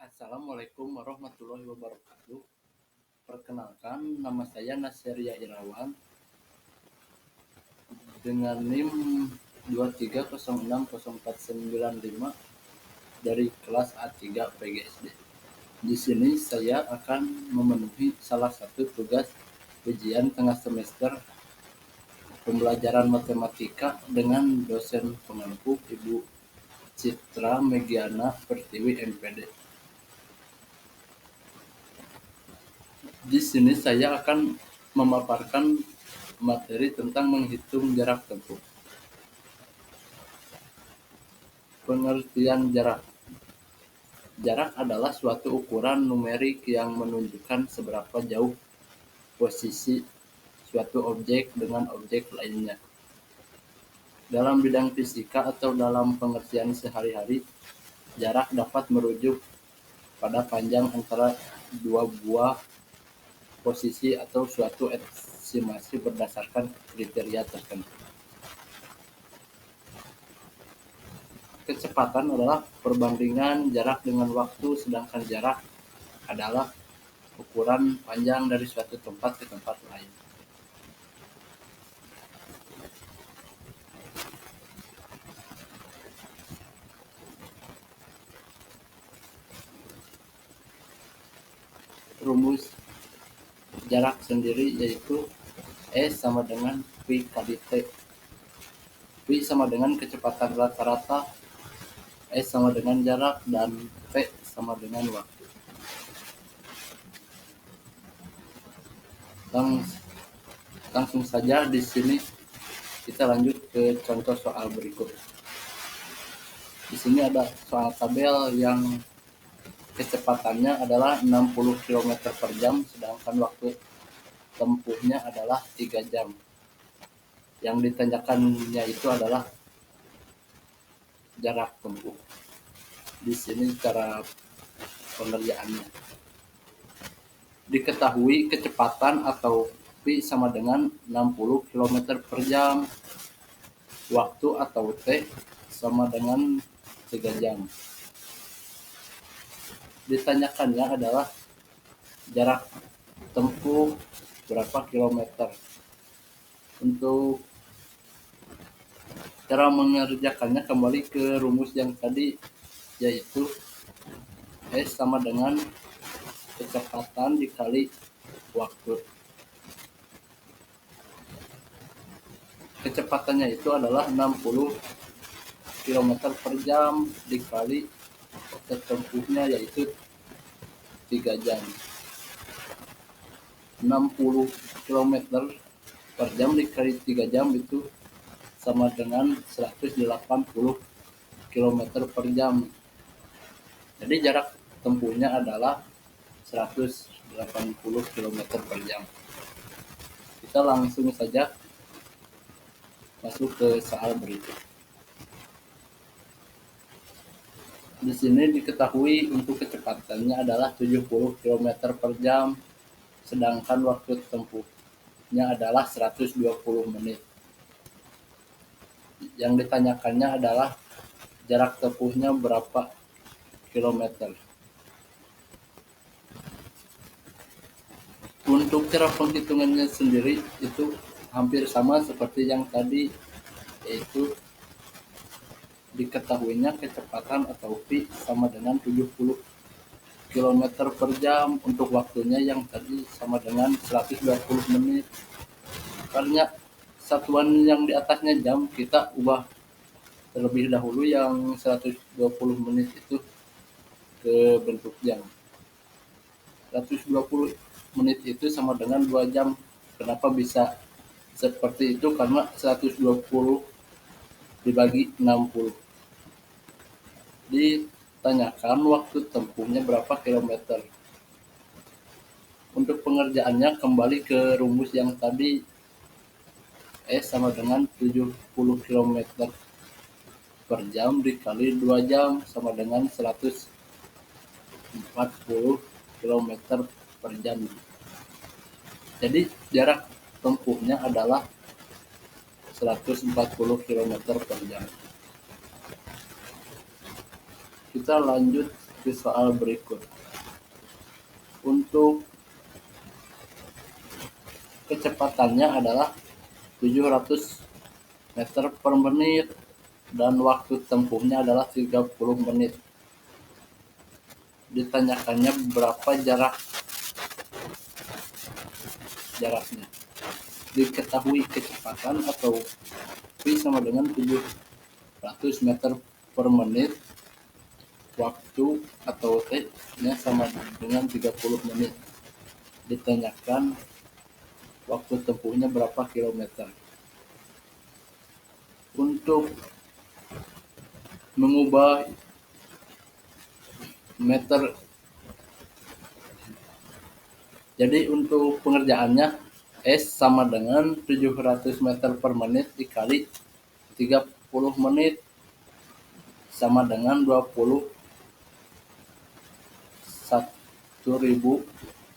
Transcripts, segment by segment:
Assalamualaikum warahmatullahi wabarakatuh. Perkenalkan, nama saya Nasirya Irawan dengan NIM 230604995 dari kelas A3 PGSD. Di sini saya akan memenuhi salah satu tugas ujian tengah semester pembelajaran matematika dengan dosen pengampu Ibu Citra Megiana Pertiwi MPD. Di sini saya akan memaparkan materi tentang menghitung jarak tempuh. Pengertian jarak. Jarak adalah suatu ukuran numerik yang menunjukkan seberapa jauh posisi suatu objek dengan objek lainnya. Dalam bidang fisika atau dalam pengertian sehari-hari, jarak dapat merujuk pada panjang antara dua buah posisi atau suatu estimasi berdasarkan kriteria tertentu. Kecepatan adalah perbandingan jarak dengan waktu, sedangkan jarak adalah ukuran panjang dari suatu tempat ke tempat lain. Rumus jarak sendiri yaitu S sama dengan V kali T. V sama dengan kecepatan rata-rata, S sama dengan jarak, dan T sama dengan waktu. Langsung saja di sini kita lanjut ke contoh soal berikut. Di sini ada soal tabel yang kecepatannya adalah 60 km per jam, sedangkan waktu tempuhnya adalah 3 jam. Yang ditanyakannya itu adalah jarak tempuh. Di sini cara pengerjaannya. Diketahui kecepatan atau V sama dengan 60 km per jam. Waktu atau T sama dengan 3 jam. Ditanyakannya adalah jarak tempuh berapa kilometer. Untuk cara mengerjakannya kembali ke rumus yang tadi, yaitu S sama dengan kecepatan dikali waktu. Kecepatannya itu adalah 60 km per jam dikali waktu tempuhnya yaitu 3 jam. 60 km per jam dikali 3 jam itu sama dengan 180 km per jam. Jadi jarak tempuhnya adalah 180 km per jam. Kita langsung saja masuk ke soal berikut. Di sini diketahui untuk kecepatannya adalah 70 km per jam, sedangkan waktu tempuhnya adalah 120 menit. Yang ditanyakannya adalah jarak tempuhnya berapa kilometer. Untuk cara penghitungannya sendiri itu hampir sama seperti yang tadi, yaitu diketahuinya kecepatan atau V sama dengan 70 km per jam. Untuk waktunya yang tadi sama dengan 120 menit. Karena satuan yang di atasnya jam, kita ubah terlebih dahulu yang 120 menit itu ke bentuk jam. 120 menit itu sama dengan 2 jam. Kenapa bisa seperti itu? Karena 120 dibagi 60. Ditanyakan waktu tempuhnya berapa kilometer. Untuk pengerjaannya kembali ke rumus yang tadi, S sama dengan 70 km per jam dikali 2 jam sama dengan 140 km per jam. Jadi jarak tempuhnya adalah 140 km per jam. Kita lanjut ke soal berikut. Untuk kecepatannya adalah 700 meter per menit dan waktu tempuhnya adalah 30 menit. Ditanyakannya berapa jaraknya. Diketahui kecepatan atau V sama dengan 700 meter per menit, waktu atau T-nya sama dengan 30 menit. Ditanyakan waktu tempuhnya berapa kilometer. Untuk mengubah meter, jadi untuk pengerjaannya S sama dengan 700 meter per menit dikali 30 menit sama dengan 21.000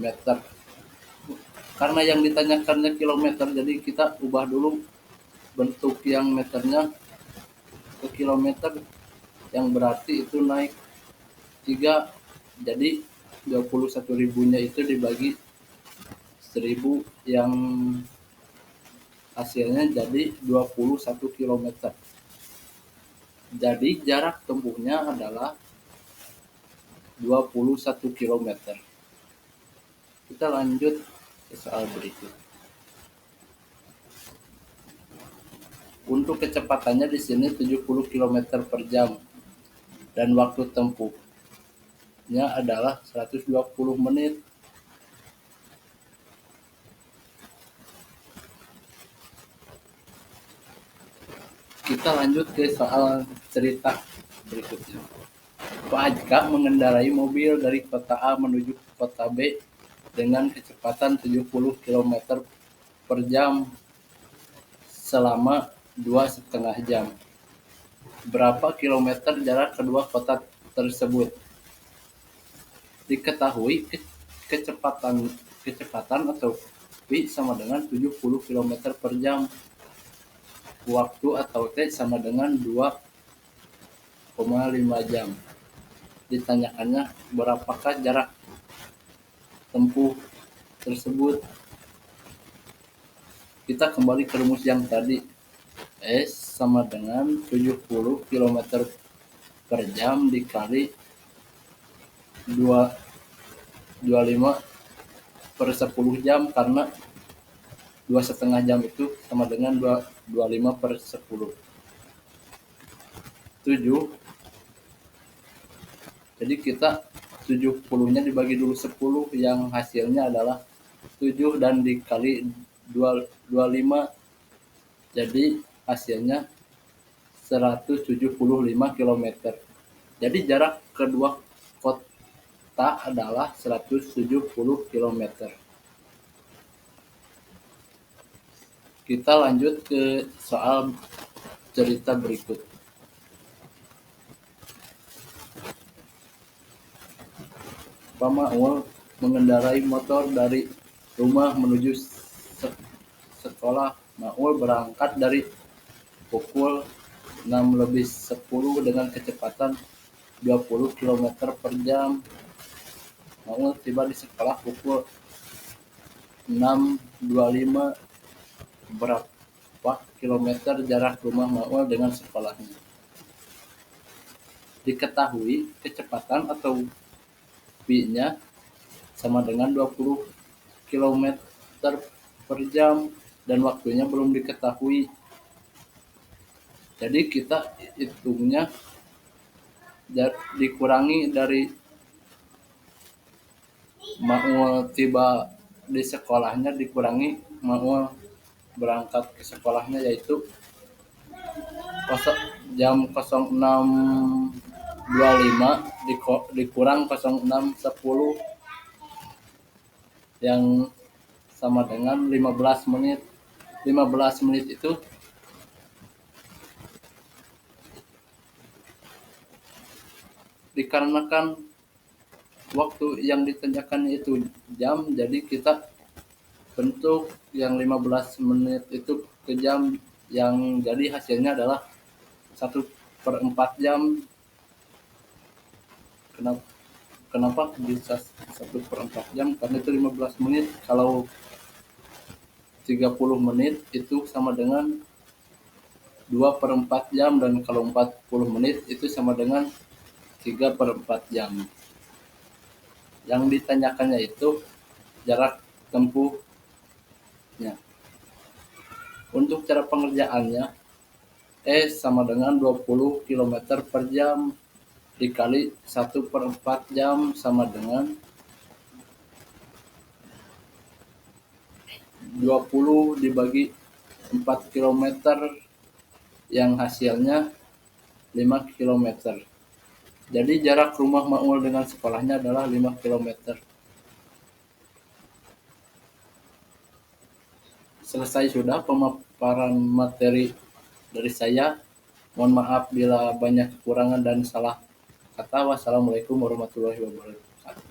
meter. Karena yang ditanyakannya kilometer, jadi kita ubah dulu bentuk yang meternya ke kilometer, yang berarti itu naik 3, jadi 21.000-nya itu dibagi 1.000 yang hasilnya jadi 21 km. Jadi jarak tempuhnya adalah 21 km. Kita lanjut ke soal berikut. Untuk kecepatannya di sini 70 km per jam dan waktu tempuhnya adalah 120 menit. Kita lanjut ke soal cerita berikutnya. Pak Ajka mengendarai mobil dari kota A menuju kota B dengan kecepatan 70 km per jam selama 2,5 jam. Berapa kilometer jarak kedua kota tersebut? Diketahui kecepatan atau V sama dengan 70 km per jam. Waktu atau T sama dengan 2,5 jam. Ditanyakannya berapakah jarak tempuh tersebut. Kita kembali ke rumus yang tadi. S sama dengan 70 km per jam dikali 25 per 10 jam, karena 2,5 jam itu sama dengan 25 per 10. 7. Jadi kita 70-nya dibagi dulu 10, yang hasilnya adalah 7 dan dikali 25, jadi hasilnya 175 km. Jadi jarak kedua kota adalah 170 km. Kita lanjut ke soal cerita berikut. Pak Maul mengendarai motor dari rumah menuju sekolah. Maul berangkat dari pukul 6:10 dengan kecepatan 20 km per jam. Maul tiba di sekolah pukul 6.25. Berapa kilometer jarak rumah Maul dengan sekolahnya? Diketahui kecepatan atau V-nya sama dengan 20 km per jam dan waktunya belum diketahui. Jadi kita hitungnya dikurangi dari Maul tiba di sekolahnya dikurangi Maul berangkat ke sekolahnya, yaitu jam 06.25 dikurang 06.10 yang sama dengan 15 menit. 15 menit itu dikarenakan waktu yang ditanyakan itu jam, jadi kita bentuk yang 15 menit itu ke jam, yang jadi hasilnya adalah 1/4 jam Kenapa kenapa bisa 1/4 jam? Karena itu 15 menit. Kalau 30 menit itu sama dengan 2/4 jam, dan kalau 40 menit itu sama dengan 3/4 jam. Yang ditanyakannya itu jarak tempuhnya. Untuk cara pengerjaannya, E sama dengan 20 km per jam dikali 1/4 jam sama dengan 20 dibagi 4 km, yang hasilnya 5 km. Jadi jarak rumah Maul dengan sekolahnya adalah 5 km. Selesai sudah pemaparan materi dari saya. Mohon maaf bila banyak kekurangan dan salah kata. Wassalamualaikum warahmatullahi wabarakatuh.